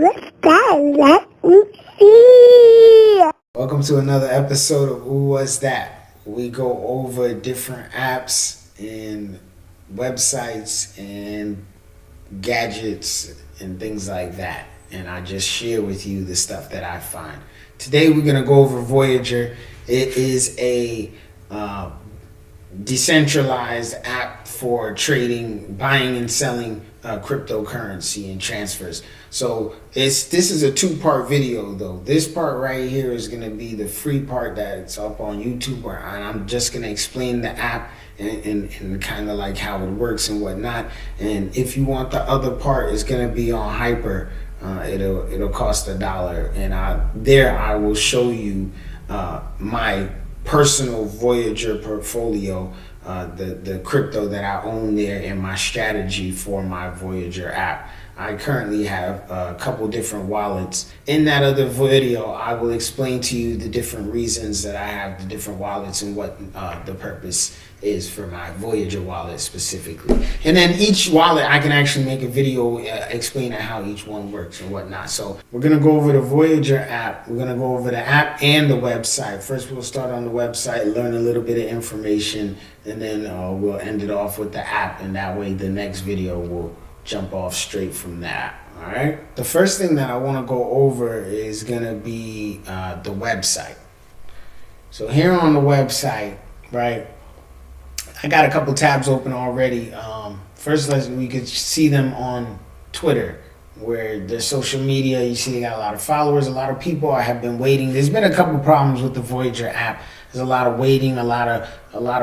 what's that? Let me see. Welcome to another episode of Who Was That? We go over different apps and websites and gadgets and things like that. And I just share with you the stuff that I find. Today we're going to go over Voyager. It is a decentralized app for trading, buying and selling cryptocurrency and transfers. So this is a two-part video though. This part right here is going to be the free part that's up on YouTube, and I'm just going to explain the app and kind of like how it works and whatnot. And if you want the other part, it's going to be on Hyper. It'll cost $1, and I will show you my personal Voyager portfolio, the crypto that I own there, and my strategy for my Voyager app. I currently have a couple different wallets. In that other video, I will explain to you the different reasons that I have the different wallets and what the purpose is for my Voyager wallet specifically. And then each wallet, I can actually make a video explaining how each one works and whatnot. So we're going to go over the Voyager app. We're going to go over the app and the website. First, we'll start on the website, learn a little bit of information, and then we'll end it off with the app. And that way, the next video will jump off straight from that. All right. The first thing that I want to go over is going to be the website. So here on the website, right, I got a couple tabs open already. First, we could see them on Twitter, where the social media, you see they got a lot of followers, a lot of people. I have been waiting. There's been a couple problems with the Voyager app. There's a lot of waiting, a lot of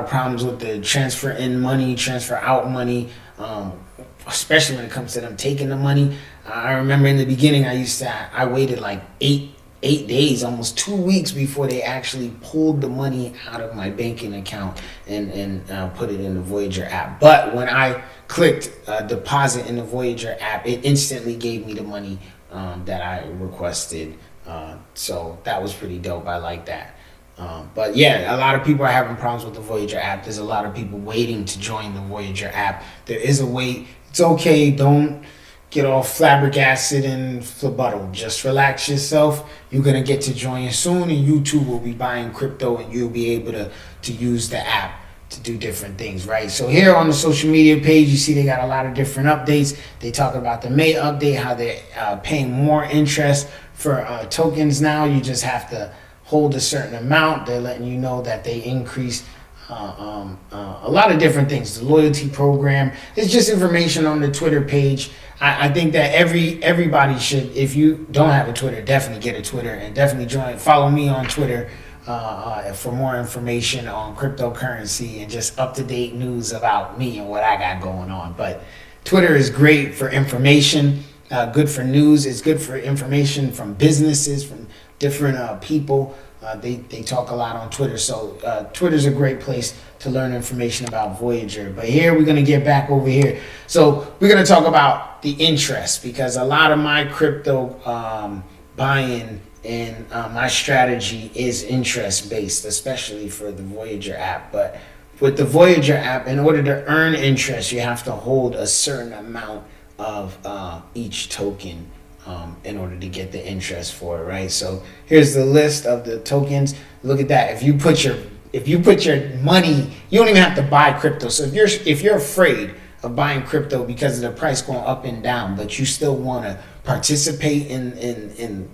problems with the transfer in money, transfer out money, especially when it comes to them taking the money. I remember in the beginning, I waited like eight days, almost 2 weeks before they actually pulled the money out of my banking account and put it in the Voyager app. But when I clicked deposit in the Voyager app, it instantly gave me the money that I requested. So that was pretty dope. I like that. But yeah, a lot of people are having problems with the Voyager app. There's a lot of people waiting to join the Voyager app. There is a wait. It's okay. Don't get all flabbergasted and flabutted. Just relax yourself. You're going to get to join soon, and you too will be buying crypto, and you'll be able to use the app to do different things, right? So here on the social media page, you see they got a lot of different updates. They talk about the May update, how they're paying more interest for tokens now. You just have to hold a certain amount. They're letting you know that they increased a lot of different things. The loyalty program. It's just information on the Twitter page. I think that everybody should, if you don't have a Twitter, definitely get a Twitter and definitely join. Follow me on Twitter for more information on cryptocurrency and just up-to-date news about me and what I got going on. But Twitter is great for information, good for news. It's good for information from businesses, from different people. They talk a lot on Twitter. So Twitter's a great place to learn information about Voyager. But here we're going to get back over here. So we're going to talk about the interest, because a lot of my crypto buying and my strategy is interest based, especially for the Voyager app. But with the Voyager app, in order to earn interest, you have to hold a certain amount of each token in order to get the interest for it, right? So here's the list of the tokens. Look at that. If you put your money, you don't even have to buy crypto. So if you're afraid of buying crypto because of the price going up and down, but you still want to participate in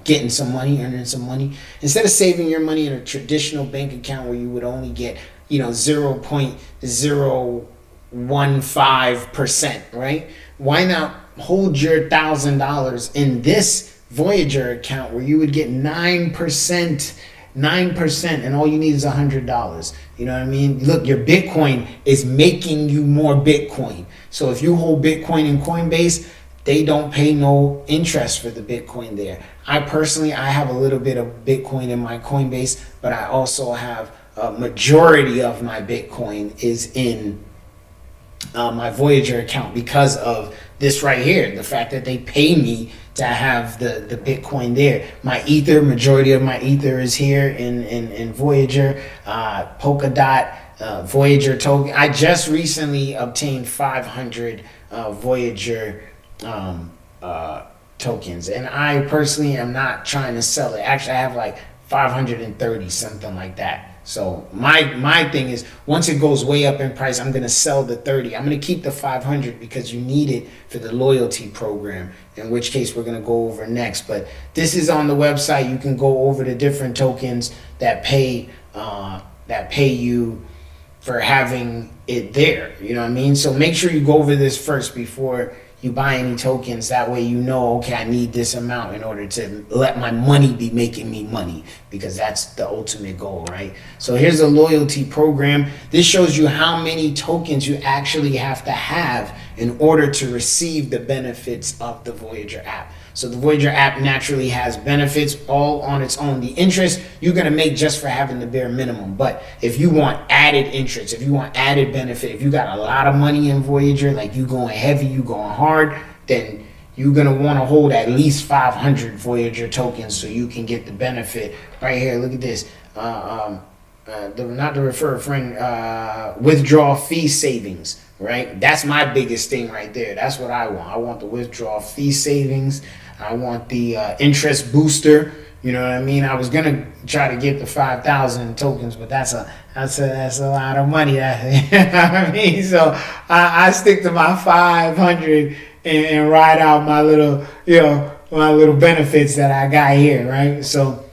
getting some money, earning some money, instead of saving your money in a traditional bank account where you would only get 0.015%, right? Why not hold your $1,000 in this Voyager account where you would get 9%, and all you need is $100? You know what I mean? Look, your Bitcoin is making you more Bitcoin. So if you hold Bitcoin in Coinbase, they don't pay no interest for the Bitcoin there. I have a little bit of Bitcoin in my Coinbase, but I also have a majority of my Bitcoin is in my Voyager account because of this right here, the fact that they pay me to have the Bitcoin there. My Ether, majority of my Ether is here in Voyager. Polkadot, Voyager token. I just recently obtained 500 Voyager tokens, and I personally am not trying to sell it. Actually, I have like 530, something like that. So my thing is, once it goes way up in price, I'm gonna sell the 30. I'm gonna keep the 500 because you need it for the loyalty program, in which case we're gonna go over next. But this is on the website. You can go over the different tokens that pay you for having it there. You know what I mean? So make sure you go over this first before you buy any tokens. That way you know, okay, I need this amount in order to let my money be making me money, because that's the ultimate goal, right? So here's a loyalty program. This shows you how many tokens you actually have to have in order to receive the benefits of the Voyager app. So the Voyager app naturally has benefits all on its own. The interest you're going to make just for having the bare minimum. But if you want added interest, if you want added benefit, if you got a lot of money in Voyager, like you going heavy, you going hard, then you're going to want to hold at least 500 Voyager tokens so you can get the benefit. Right here, look at this. Not the refer a friend, withdrawal fee savings, right? That's my biggest thing right there. That's what I want. I want the withdrawal fee savings. I want the interest booster. You know what I mean? I was gonna try to get the 5,000 tokens, but that's a lot of money. You know what I mean? So I stick to my 500 and ride out my little, my little benefits that I got here, right? So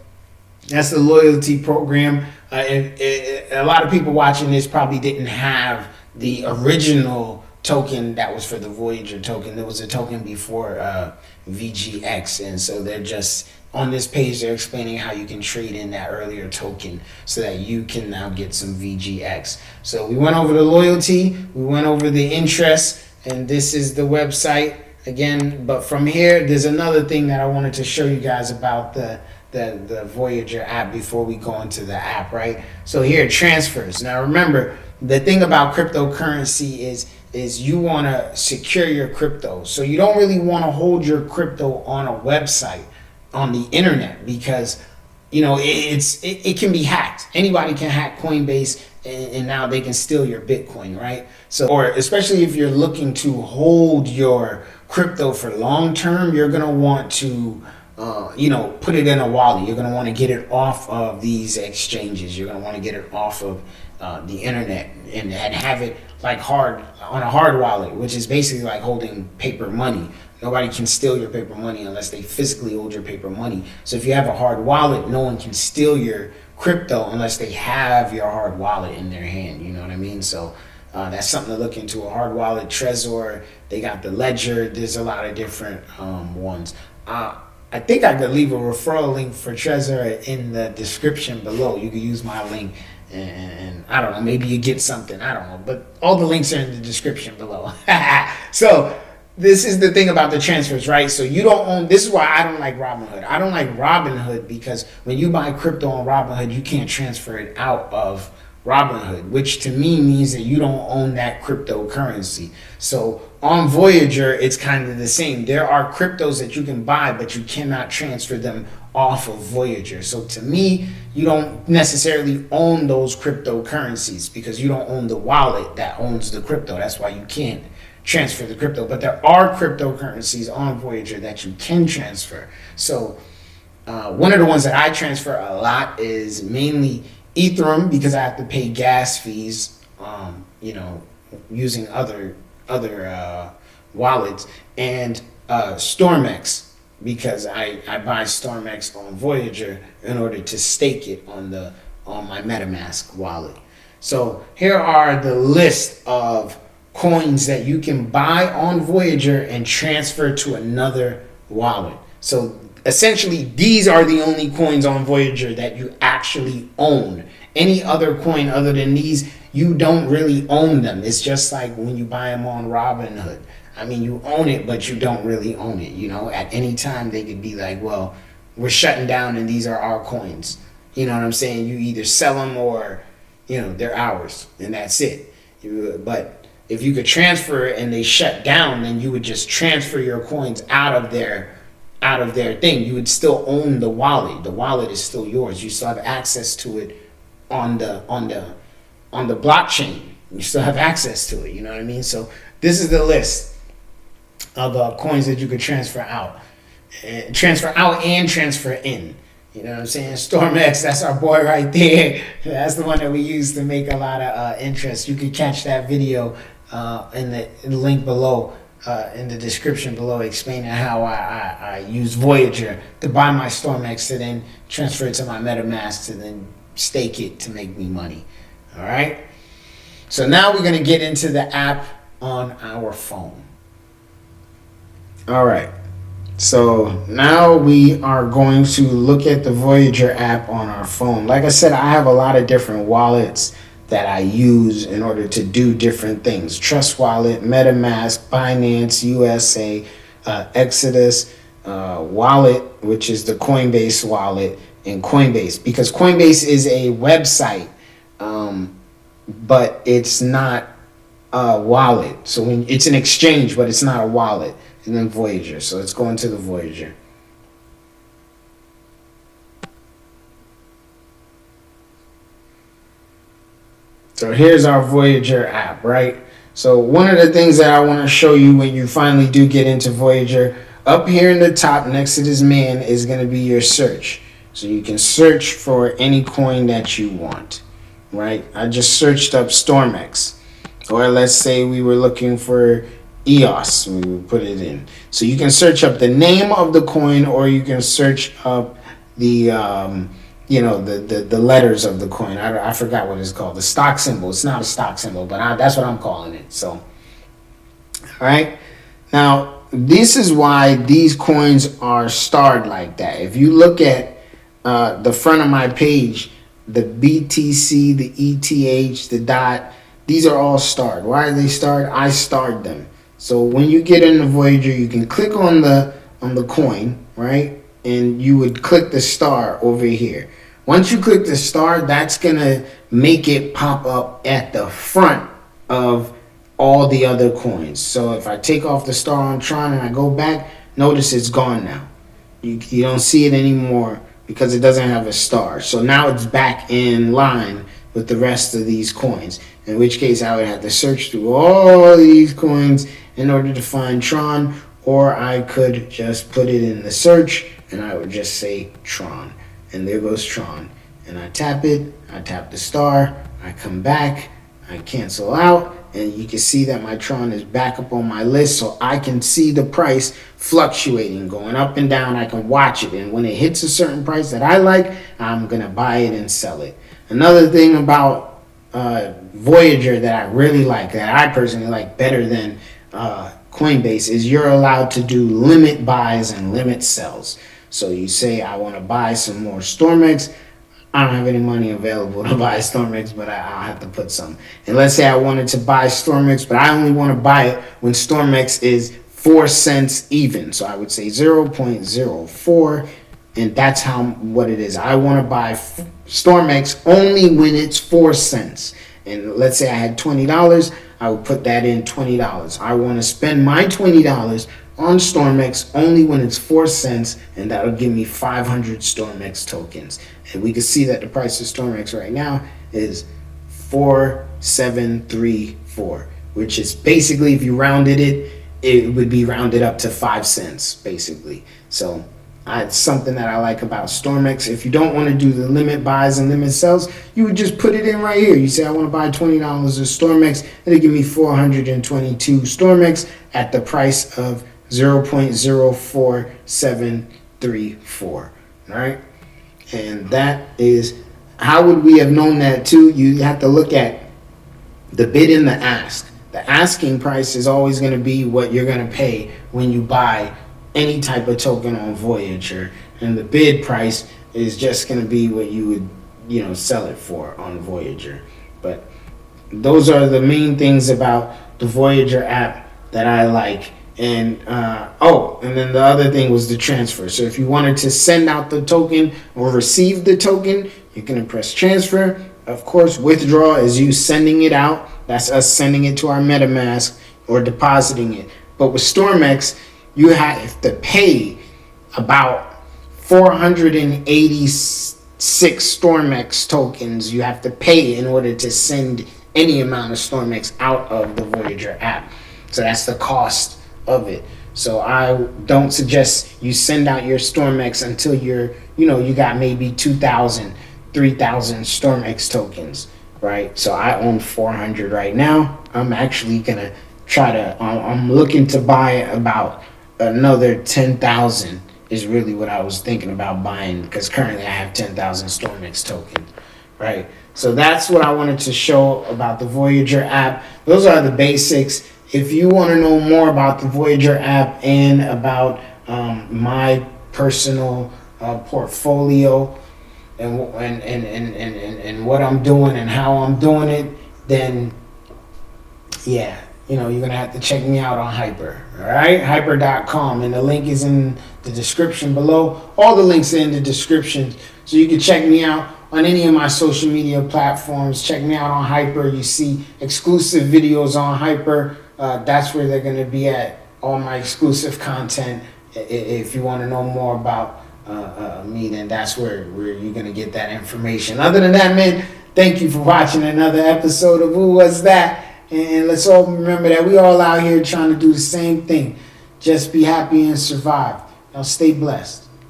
that's the loyalty program. A lot of people watching this probably didn't have the original token that was for the Voyager token. There was a token before VGX, and so they're just on this page, they're explaining how you can trade in that earlier token so that you can now get some VGX. So we went over the loyalty, we went over the interest, and this is the website again. But from here, there's another thing that I wanted to show you guys about the Voyager app before we go into the app, right? So here, transfers. Now remember, the thing about cryptocurrency is you want to secure your crypto. So you don't really want to hold your crypto on a website on the internet, because it can be hacked. Anybody can hack Coinbase, and now they can steal your Bitcoin, right? So, or especially if you're looking to hold your crypto for long term, you're gonna want to put it in a wallet. You're gonna want to get it off of these exchanges. You're gonna want to get it off of the internet and have it like on a hard wallet, which is basically like holding paper money. Nobody can steal your paper money unless they physically hold your paper money. So if you have a hard wallet, no one can steal your crypto unless they have your hard wallet in their hand. You know what I mean? So that's something to look into. A hard wallet, Trezor, they got the Ledger. There's a lot of different ones. I think I could leave a referral link for Trezor in the description below. You could use my link, and I don't know, maybe you get something. I don't know, but all the links are in the description below. So this is the thing about the transfers, right? So you don't own, this is why I don't like Robinhood. I don't like Robinhood because when you buy crypto on Robinhood, you can't transfer it out of Robinhood, which to me means that you don't own that cryptocurrency. So on Voyager, it's kind of the same. There are cryptos that you can buy, but you cannot transfer them off of Voyager. So to me, you don't necessarily own those cryptocurrencies because you don't own the wallet that owns the crypto. That's why you can't transfer the crypto. But there are cryptocurrencies on Voyager that you can transfer. So one of the ones that I transfer a lot is mainly Ethereum, because I have to pay gas fees, using other wallets, and Stormex, because I buy Stormex on Voyager in order to stake it on my MetaMask wallet. So here are the list of coins that you can buy on Voyager and transfer to another wallet. So essentially, these are the only coins on Voyager that you actually own. Any other coin other than these, you don't really own them. It's just like when you buy them on Robinhood. I mean, you own it, but you don't really own it. At any time they could be like, well, we're shutting down and these are our coins. You know what I'm saying? You either sell them or, they're ours, and that's it. But if you could transfer it and they shut down, then you would just transfer your coins out of their thing. You would still own the wallet. The wallet is still yours. You still have access to it on the blockchain. You still have access to it. You know what I mean? So this is the list of coins that you could transfer out. transfer out and transfer in. You know what I'm saying? StormX, that's our boy right there. That's the one that we use to make a lot of interest. You can catch that video in the link below, in the description below, explaining how I use Voyager to buy my StormX to then transfer it to my MetaMask to then stake it to make me money. All right? So now we're going to get into the app on our phone. All right. So now we are going to look at the Voyager app on our phone. Like I said, I have a lot of different wallets that I use in order to do different things. Trust Wallet, MetaMask, Binance USA, Exodus Wallet, which is the Coinbase wallet, and Coinbase. Because Coinbase is a website, but it's not a wallet. So when it's an exchange, but it's not a wallet. And then Voyager. So let's go into the Voyager. So here's our Voyager app, right? So one of the things that I want to show you when you finally do get into Voyager, up here in the top next to this man is going to be your search. So you can search for any coin that you want, right? I just searched up StormX. Or let's say we were looking for EOS, we would put it in. So you can search up the name of the coin, or you can search up the the letters of the coin. I forgot what it's called, the stock symbol. It's not a stock symbol, but that's what I'm calling it. So, all right. Now, this is why these coins are starred like that. If you look at the front of my page, the BTC, the ETH, the DOT, these are all starred. Why are they starred? I starred them. So when you get into Voyager, you can click on the coin, right? And you would click the star over here. Once you click the star, that's going to make it pop up at the front of all the other coins. So if I take off the star on Tron and I go back, notice it's gone now. You don't see it anymore because it doesn't have a star. So now it's back in line with the rest of these coins. In which case I would have to search through all these coins in order to find Tron, or I could just put it in the search and I would just say Tron, and there goes Tron, and I tap it, I tap the star, I come back, I cancel out, and you can see that my Tron is back up on my list, so I can see the price fluctuating, going up and down. I can watch it, and when it hits a certain price that I like, I'm gonna buy it and sell it. Another thing about Voyager that I really like, that I personally like better than Coinbase, is you're allowed to do limit buys and limit sells. So you say, I want to buy some more StormX. I don't have any money available to buy StormX, but I'll have to put some. And let's say I wanted to buy StormX, but I only want to buy it when StormX is 4 cents even. So I would say 0.04, and that's what it is. I want to buy StormX only when it's 4 cents. And let's say I had $20, I would put that in $20. I want to spend my $20 on StormX only when it's 4 cents, and that'll give me 500 StormX tokens. And we can see that the price of StormX right now is 4734, which is basically, if you rounded it, it would be rounded up to 5 cents, basically. So it's something that I like about StormX. If you don't want to do the limit buys and limit sells, you would just put it in right here. You say, I want to buy $20 of StormX. It'll give me 422 StormX at the price of 0.04734. All right. And that is, how would we have known that too? You have to look at the bid and the ask. The asking price is always going to be what you're going to pay when you buy any type of token on Voyager, and the bid price is just going to be what you would, sell it for on Voyager. But those are the main things about the Voyager app that I like. And and then the other thing was the transfer. So if you wanted to send out the token or receive the token, you're going to press transfer. Of course, withdraw is you sending it out. That's us sending it to our MetaMask or depositing it. But with StormX, you have to pay about 486 StormX tokens. You have to pay in order to send any amount of StormX out of the Voyager app. So that's the cost of it. So I don't suggest you send out your StormX until you got maybe 2,000, 3,000 StormX tokens, right? So I own 400 right now. I'm actually gonna I'm looking to buy about another 10,000 is really what I was thinking about buying, because currently I have 10,000 StormX tokens, right? So that's what I wanted to show about the Voyager app. Those are the basics. If you want to know more about the Voyager app and about my personal portfolio and what I'm doing and how I'm doing it, then yeah, you're gonna have to check me out on Hyper. All right, hyper.com, and the link is in the description below. All the links are in the description, so you can check me out on any of my social media platforms. Check me out on Hyper. You see exclusive videos on Hyper. That's where they're gonna be at. All my exclusive content. If you want to know more about me, then that's where you're gonna get that information. Other than that, man, thank you for watching another episode of Who Was That? And let's all remember that we all out here trying to do the same thing. Just be happy and survive. Now stay blessed.